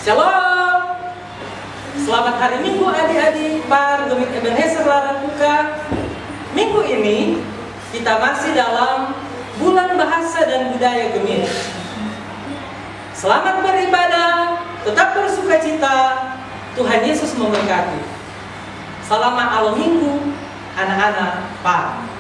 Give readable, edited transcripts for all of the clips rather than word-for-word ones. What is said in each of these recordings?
Shalom. Selamat hari Minggu adik-adik Pargemit Ebenezer Larantuka. Minggu ini kita masih dalam bulan bahasa dan budaya Gemit. Selamat beribadah, tetap bersukacita. Tuhan Yesus memberkati. Salam alo Minggu, anak-anak Par.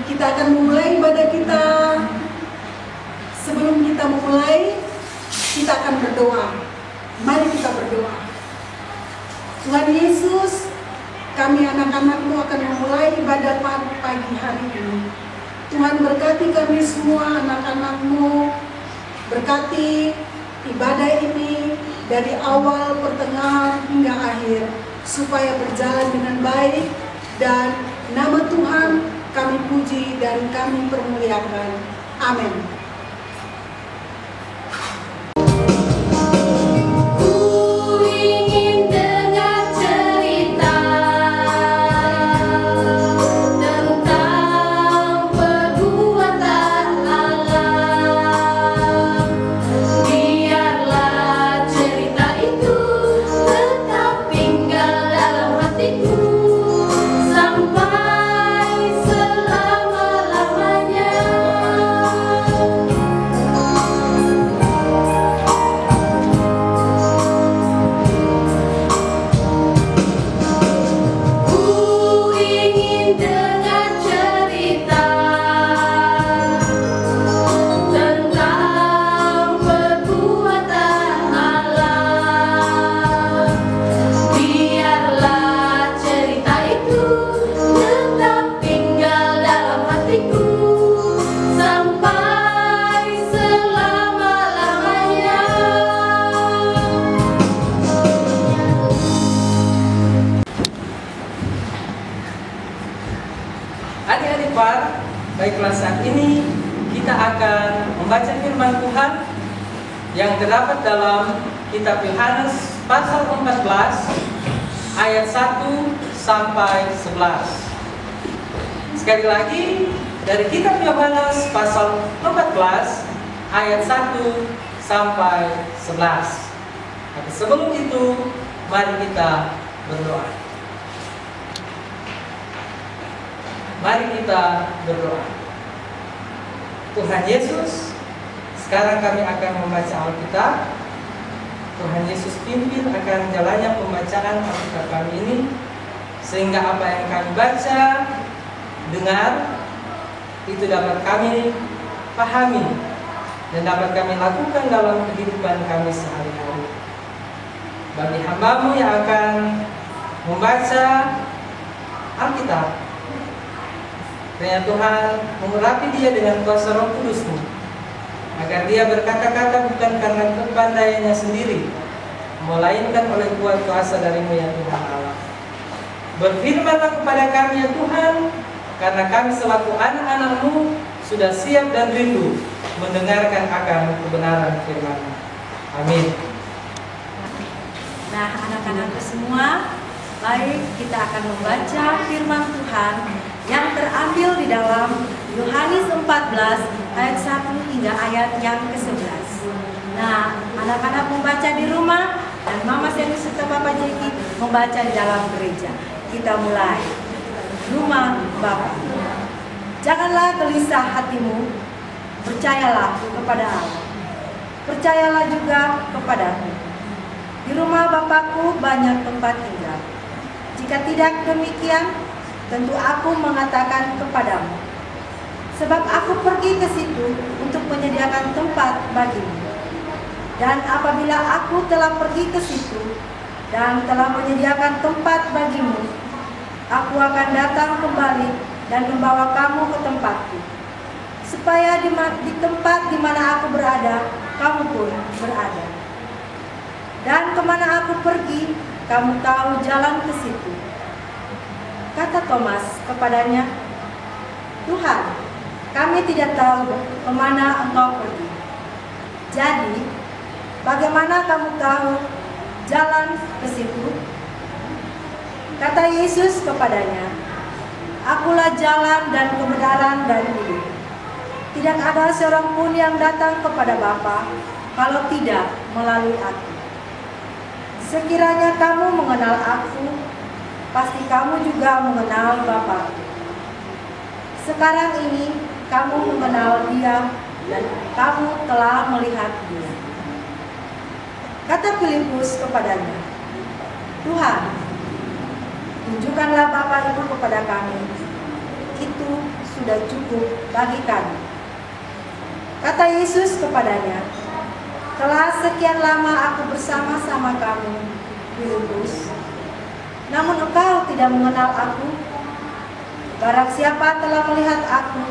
Kita akan memulai ibadah kita. Sebelum kita memulai, kita akan berdoa. Mari kita berdoa. Tuhan Yesus, kami anak-anak-Mu akan memulai ibadah pagi hari ini. Tuhan berkati kami semua anak-anak-Mu. Berkati ibadah ini dari awal, pertengahan hingga akhir, supaya berjalan dengan baik dan nama Tuhan kami puji dan kami permuliakan. Amin. Dia Adik-adik Par, baiklah saat ini kita akan membaca firman Tuhan yang terdapat dalam kitab Yohanes pasal 14 ayat 1 sampai 11. Sekali lagi dari kitab Yohanes pasal 14 ayat 1 sampai 11. Tapi sebelum itu mari kita berdoa. Mari kita berdoa. Tuhan Yesus, sekarang kami akan membaca Alkitab. Tuhan Yesus pimpin akan jalannya pembacaan Alkitab kami ini, sehingga apa yang kami baca, dengar, itu dapat kami pahami dan dapat kami lakukan dalam kehidupan kami sehari-hari. Bagi hamba-Mu yang akan membaca Alkitab, kiranya Tuhan mengurapi dia dengan kuasa Roh Kudus-Mu, agar dia berkata-kata bukan karena kepandaiannya sendiri, melainkan oleh kuat kuasa dari-Mu ya Tuhan Allah. Berfirmanlah kepada kami ya Tuhan, karena kami selaku anak-anak-Mu sudah siap dan rindu mendengarkan akan kebenaran firman-Mu. Amin. Nah, anak-anakku semua, baik, kita akan membaca firman Tuhan yang terambil di dalam Yohanes 14 ayat 1 hingga ayat yang ke-11. Nah, anak-anak membaca di rumah dan Mama Seni serta Bapak Jeki membaca di dalam gereja. Kita mulai. Rumah Bapa. Janganlah gelisah hatimu, percayalah kepada Allah. Percayalah juga kepadaku. Di rumah Bapakku banyak tempat tinggal. Jika tidak demikian, tentu aku mengatakan kepadamu. Sebab aku pergi ke situ untuk menyediakan tempat bagimu. Dan apabila aku telah pergi ke situ dan telah menyediakan tempat bagimu, aku akan datang kembali dan membawa kamu ke tempatku, supaya di tempat di mana aku berada, kamu pun berada. Dan kemana aku pergi, kamu tahu jalan ke situ. Kata Thomas kepadanya, Tuhan, kami tidak tahu kemana Engkau pergi. Jadi, bagaimana kamu tahu jalan ke situ? Kata Yesus kepadanya, Akulah jalan dan kebenaran dan hidup. Tidak ada seorang pun yang datang kepada Bapa kalau tidak melalui aku. Sekiranya kamu mengenal aku, pasti kamu juga mengenal Bapa. Sekarang ini kamu mengenal Dia dan kamu telah melihat Dia. Kata Filipus kepadanya, Tuhan, tunjukkanlah Bapa itu kepada kami. Itu sudah cukup bagi kami. Kata Yesus kepadanya, telah sekian lama aku bersama-sama kamu, Filipus, namun engkau tidak mengenal aku. Barang siapa telah melihat aku,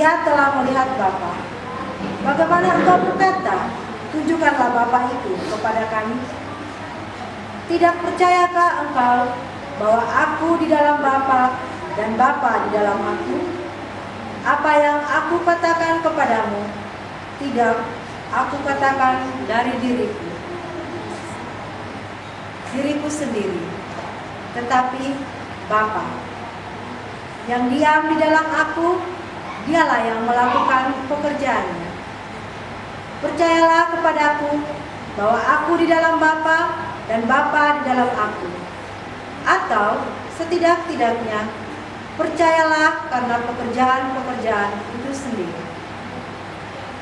ia telah melihat Bapa. Bagaimana engkau berkata, tunjukkanlah Bapa itu kepada kami? Tidak percayakah engkau bahwa aku di dalam Bapa dan Bapa di dalam aku? Apa yang aku katakan kepadamu, tidak aku katakan dari diriku sendiri, tetapi Bapa yang diam di dalam aku, dialah yang melakukan pekerjaannya. Percayalah kepadaku bahwa aku di dalam Bapa dan Bapa di dalam aku. Atau setidak-tidaknya percayalah karena pekerjaan-pekerjaan itu sendiri.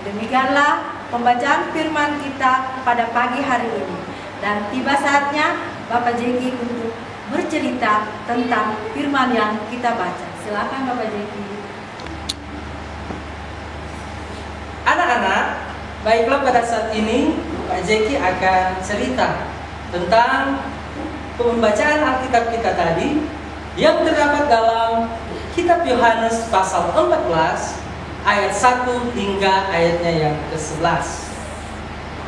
Demikianlah pembacaan firman kita pada pagi hari ini. Dan tiba saatnya Bapak Jeki untuk bercerita tentang firman yang kita baca. Silakan Bapak Jeki. Anak-anak, baiklah pada saat ini Pak Jeki akan cerita tentang pembacaan Alkitab kita tadi yang terdapat dalam kitab Yohanes pasal 14 ayat 1 hingga ayatnya yang ke-11.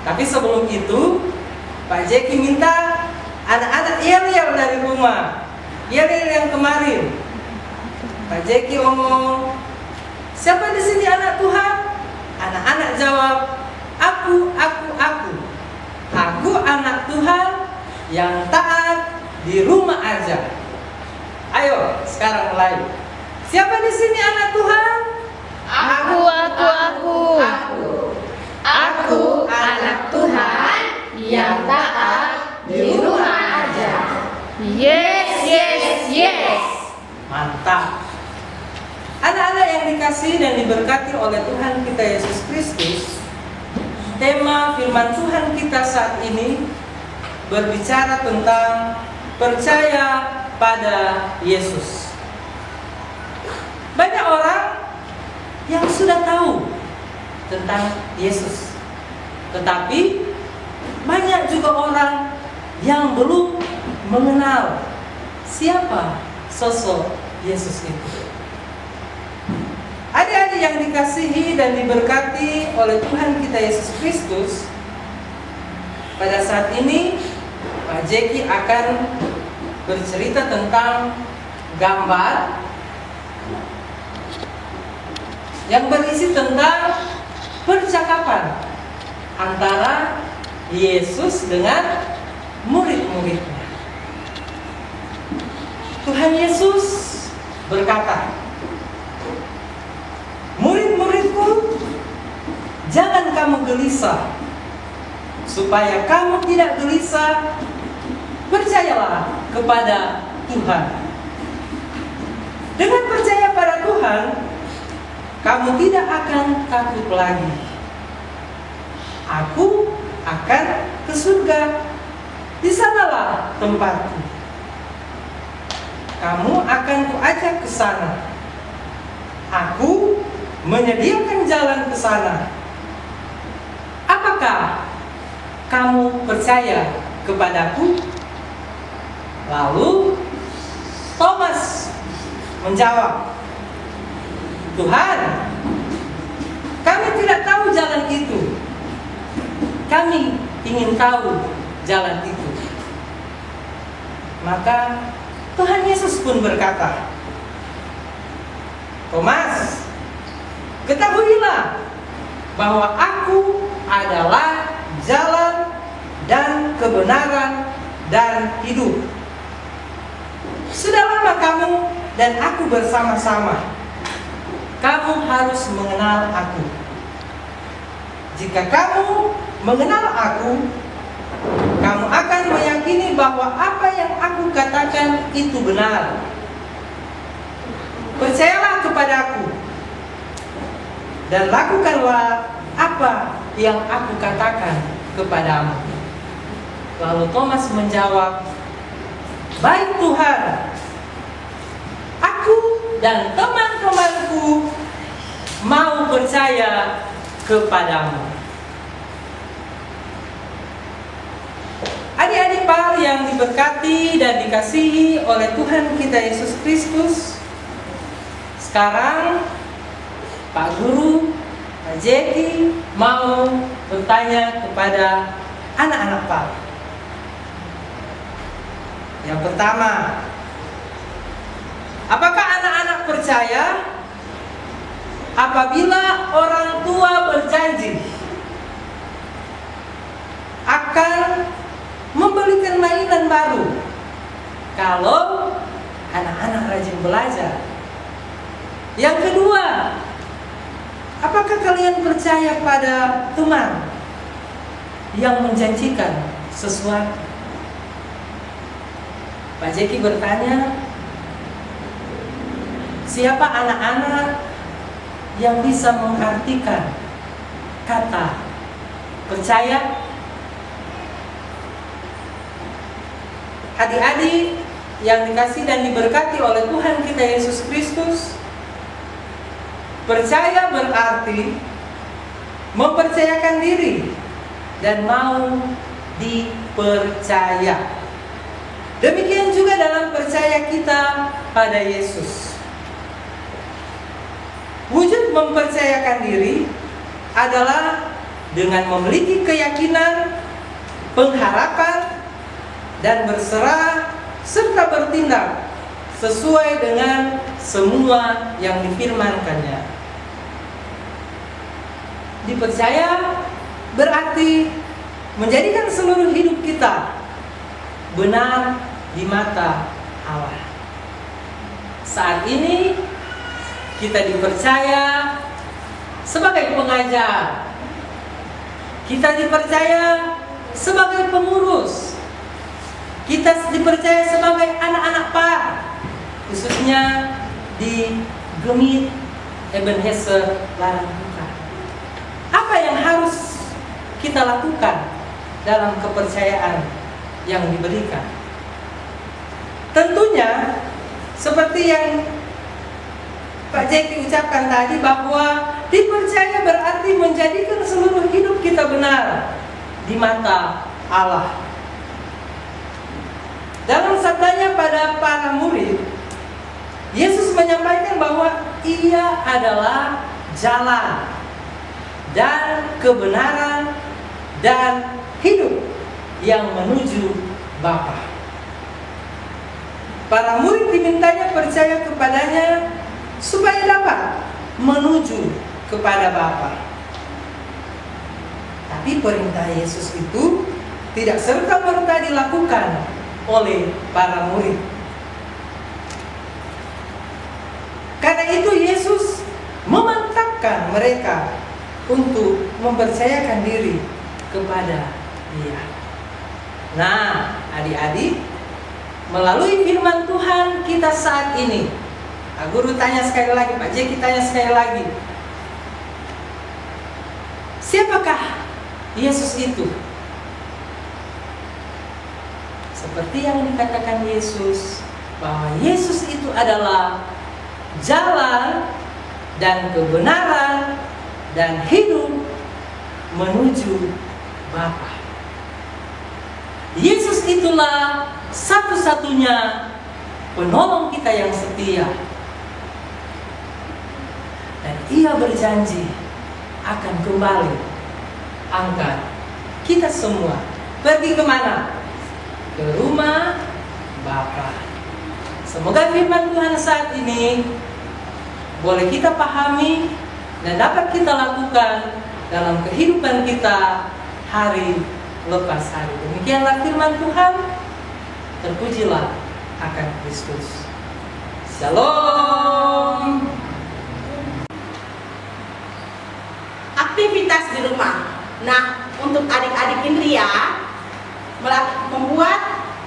Tapi sebelum itu, Pak Jeki minta anak-anak yel-yel dari rumah, yel-yel yang kemarin. Pak Jeki omong, siapa di sini anak Tuhan? Anak-anak jawab, aku. Aku anak Tuhan yang taat di rumah aja. Ayo, sekarang mulai. Siapa di sini anak Tuhan? Aku anak Tuhan yang taat di rumah aja. Yes. Mantap. Anak-anak yang dikasihi dan diberkati oleh Tuhan kita Yesus Kristus, tema firman Tuhan kita saat ini berbicara tentang percaya pada Yesus. Banyak orang yang sudah tahu tentang Yesus, tetapi banyak juga orang yang belum mengenal siapa sosok Yesus itu. Adik-adik yang dikasihi dan diberkati oleh Tuhan kita Yesus Kristus, pada saat ini Pak Jeki akan bercerita tentang gambar yang berisi tentang percakapan antara Yesus dengan murid-muridnya. Tuhan Yesus berkata, murid-muridku, jangan kamu gelisah. Supaya kamu tidak gelisah, percayalah kepada Tuhan. Dengan percaya pada Tuhan, kamu tidak akan takut lagi. Aku akan ke surga, di sanalah tempatku. Kamu akan kuajak ke sana. Aku menyediakan jalan ke sana. Apakah kamu percaya kepadaku? Lalu Thomas menjawab, Tuhan, kami tidak tahu jalan itu. Kami ingin tahu jalan itu. Maka Tuhan Yesus pun berkata, Thomas, ketahuilah bahwa aku adalah jalan dan kebenaran dan hidup. Sudah lama kamu dan aku bersama-sama. Kamu harus mengenal aku. Jika kamu mengenal aku, kamu akan meyakini bahwa apa yang aku katakan itu benar. Percayalah kepadaku dan lakukanlah apa yang aku katakan kepadamu. Lalu Thomas menjawab, baik Tuhan, aku dan teman-temanku mau percaya kepadamu. Adik-adik Pak yang diberkati dan dikasihi oleh Tuhan kita Yesus Kristus, sekarang Pak Guru, Pak Jeki mau bertanya kepada anak-anak Pak. Yang pertama, apakah anak-anak percaya apabila orang tua berjanji akan membelikan mainan baru kalau anak-anak rajin belajar? Yang kedua, apakah kalian percaya pada teman yang menjanjikan sesuatu? Pak Jeki bertanya, siapa anak-anak yang bisa mengartikan kata percaya? Adik-adik yang dikasihi dan diberkati oleh Tuhan kita Yesus Kristus, percaya berarti mempercayakan diri dan mau dipercaya. Demikian juga dalam percaya kita pada Yesus. Wujud mempercayakan diri adalah dengan memiliki keyakinan, pengharapan, dan berserah serta bertindak sesuai dengan semua yang difirmankannya. Dipercaya berarti menjadikan seluruh hidup kita benar di mata Allah. Saat ini kita dipercaya sebagai pengajar, kita dipercaya sebagai pengurus, kita dipercaya sebagai anak-anak PAR, khususnya di Gemit Ebenezer Larangtuka. Apa yang harus kita lakukan dalam kepercayaan yang diberikan? Tentunya seperti yang Pak Jeki ucapkan tadi, bahwa dipercaya berarti menjadikan seluruh hidup kita benar di mata Allah. Dalam sabdanya pada para murid, Yesus menyampaikan bahwa Ia adalah jalan dan kebenaran dan hidup yang menuju Bapa. Para murid dimintanya percaya kepadanya supaya dapat menuju kepada Bapa. Tapi perintah Yesus itu tidak serta-merta dilakukan oleh para murid. Karena itu Yesus memantapkan mereka untuk mempercayakan diri kepada Dia. Nah, adik-adik, melalui firman Tuhan kita saat ini, Pak Guru tanya sekali lagi, Pak Jeki tanya sekali lagi, siapakah Yesus itu? Seperti yang dikatakan Yesus, bahwa Yesus itu adalah jalan dan kebenaran dan hidup menuju Bapa. Yesus itulah satu-satunya penolong kita yang setia. Dan Ia berjanji akan kembali angkat kita semua. Pergi kemana? Ke rumah Bapa. Semoga firman Tuhan saat ini boleh kita pahami dan dapat kita lakukan dalam kehidupan kita hari lepas hari. Demikianlah firman Tuhan. Terpujilah akan Kristus. Shalom. Aktivitas di rumah. Nah, untuk adik-adik Indria membuat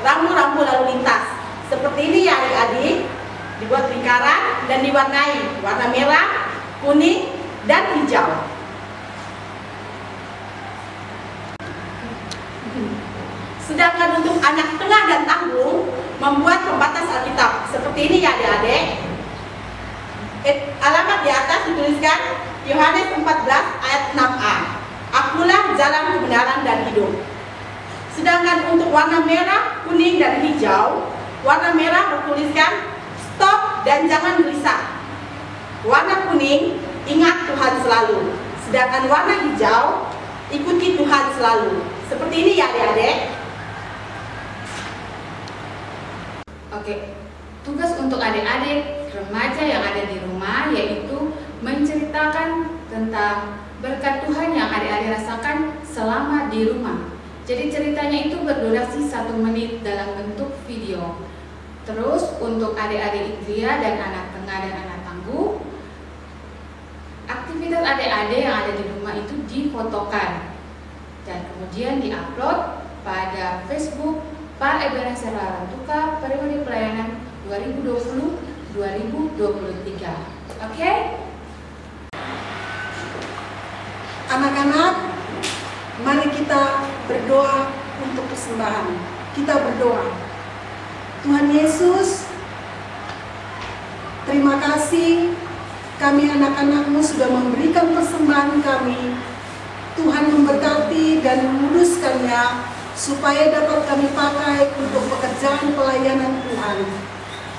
rambu-rambu lalu lintas. Seperti ini ya adik-adik, dibuat lingkaran dan diwarnai warna merah, kuning, dan hijau. Sedangkan untuk anak tengah dan tanggung membuat pembatas Alkitab. Seperti ini ya adik-adik. Alamat di atas dituliskan Yohanes 14 ayat 6a. Akulah jalan kebenaran dan hidup. Sedangkan untuk warna merah, kuning, dan hijau, warna merah bertuliskan stop dan jangan gelisah. Warna kuning, ingat Tuhan selalu. Sedangkan warna hijau, ikuti Tuhan selalu. Seperti ini ya adik-adik. Oke, tugas untuk adik-adik remaja yang ada di rumah yaitu menceritakan tentang berkat Tuhan yang adik-adik rasakan selama di rumah. Jadi ceritanya itu berdurasi 1 menit dalam bentuk video. Terus untuk adik-adik Indria dan anak tengah dan anak tangguh, aktivitas adik-adik yang ada di rumah itu difotokan dan kemudian diupload pada Facebook Par Ebenezer Larangtuka periode pelayanan 2020-2023. Oke? Anak-anak, mari kita berdoa untuk persembahan. Kita berdoa. Tuhan Yesus, terima kasih kami anak-anak-Mu sudah memberikan persembahan kami. Tuhan memberkati dan menguduskannya supaya dapat kami pakai untuk pekerjaan pelayanan Tuhan.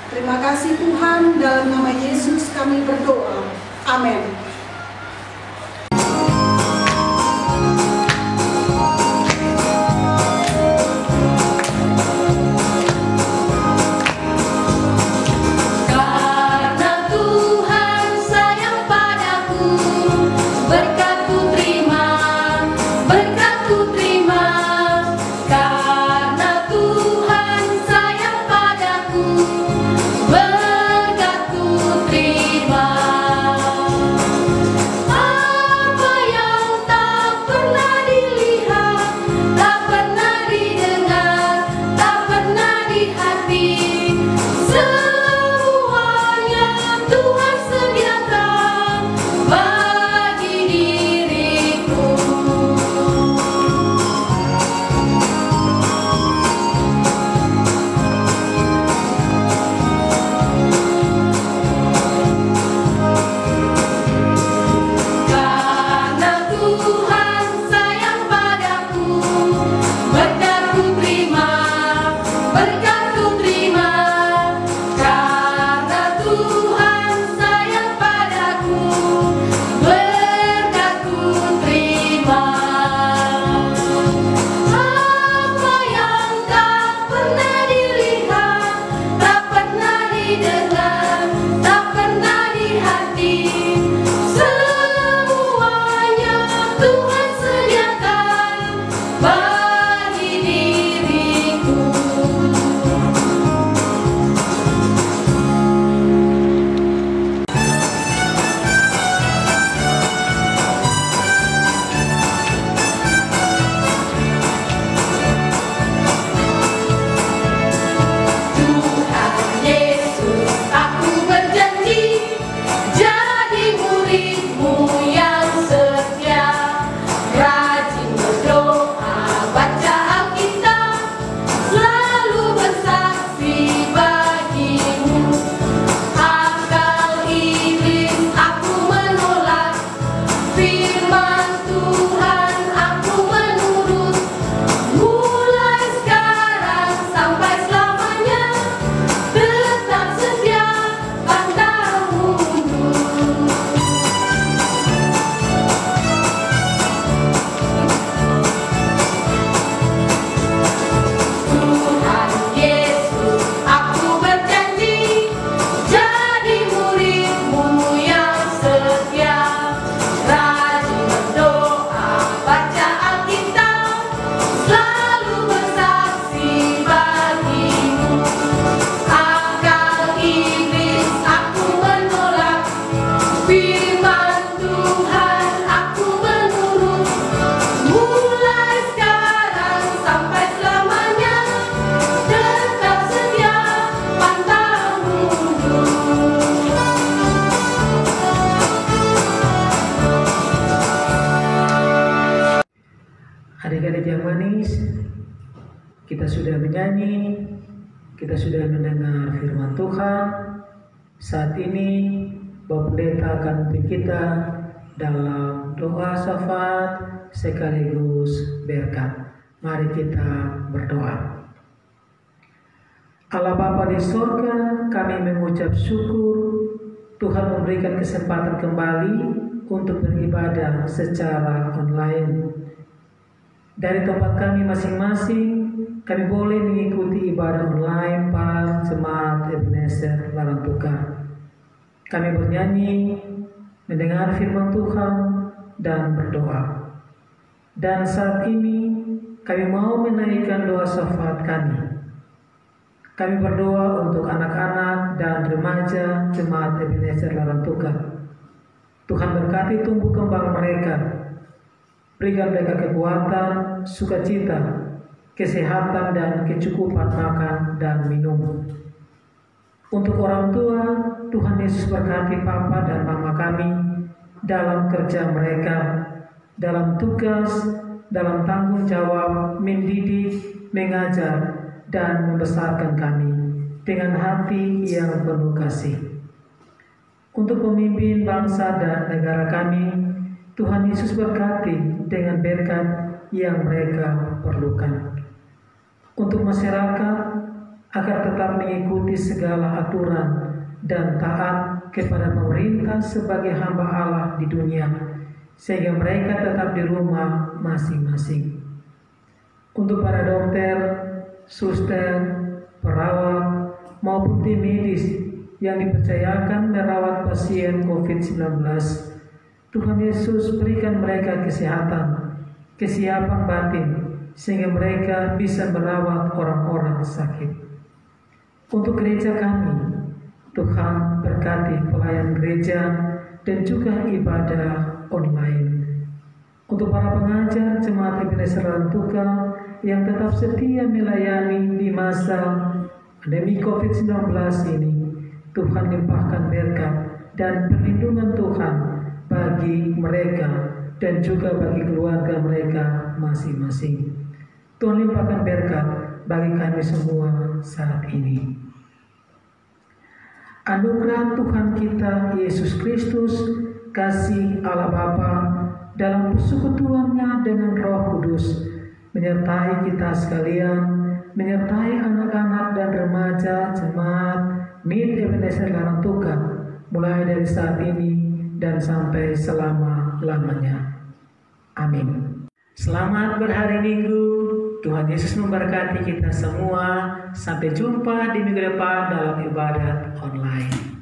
Terima kasih Tuhan, dalam nama Yesus kami berdoa. Amin. Kita sudah menyanyi, kita sudah mendengar firman Tuhan. Saat ini Bapak Pendeta akan memimpin kita dalam doa syafaat sekaligus berkat. Mari kita berdoa. Allah Bapa di surga, kami mengucap syukur Tuhan memberikan kesempatan kembali untuk beribadah secara online. Dari tempat kami masing-masing, kami boleh mengikuti ibadah online Pak Jemaat Ebenezer Larantuka. Kami bernyanyi, mendengar firman Tuhan, dan berdoa. Dan saat ini kami mau menaikkan doa syafaat kami. Kami berdoa untuk anak-anak dan remaja Jemaat Ebenezer Larantuka. Tuhan berkati tumbuh kembang mereka. Berikan mereka kekuatan, sukacita, kesehatan, dan kecukupan makan dan minum. Untuk orang tua, Tuhan Yesus berkati Papa dan Mama kami dalam kerja mereka, dalam tugas, dalam tanggung jawab, mendidik, mengajar, dan membesarkan kami dengan hati yang penuh kasih. Untuk pemimpin bangsa dan negara kami, Tuhan Yesus berkati dengan berkat yang mereka perlukan. Untuk masyarakat, agar tetap mengikuti segala aturan dan taat kepada pemerintah sebagai hamba Allah di dunia, sehingga mereka tetap di rumah masing-masing. Untuk para dokter, suster, perawat, maupun tim medis yang dipercayakan merawat pasien COVID-19, Tuhan Yesus berikan mereka kesehatan, kesiapan batin, sehingga mereka bisa merawat orang-orang sakit. Untuk gereja kami, Tuhan berkati pelayan gereja dan juga ibadah online. Untuk para pengajar Jemaat Ebenezer Larantuka yang tetap setia melayani di masa pandemi COVID-19 ini, Tuhan limpahkan berkat dan perlindungan Tuhan bagi mereka dan juga bagi keluarga mereka masing-masing. Tuhan limpahkan berkat bagi kami semua saat ini. Anugerah Tuhan kita Yesus Kristus, kasih Allah Bapa dalam persekutuannya dengan Roh Kudus menyertai kita sekalian, menyertai anak-anak dan remaja Jemaat MIT Ebenezer Larantuka mulai dari saat ini dan sampai selama-lamanya. Amin. Selamat berhari Minggu. Tuhan Yesus memberkati kita semua. Sampai jumpa di minggu depan dalam ibadat online.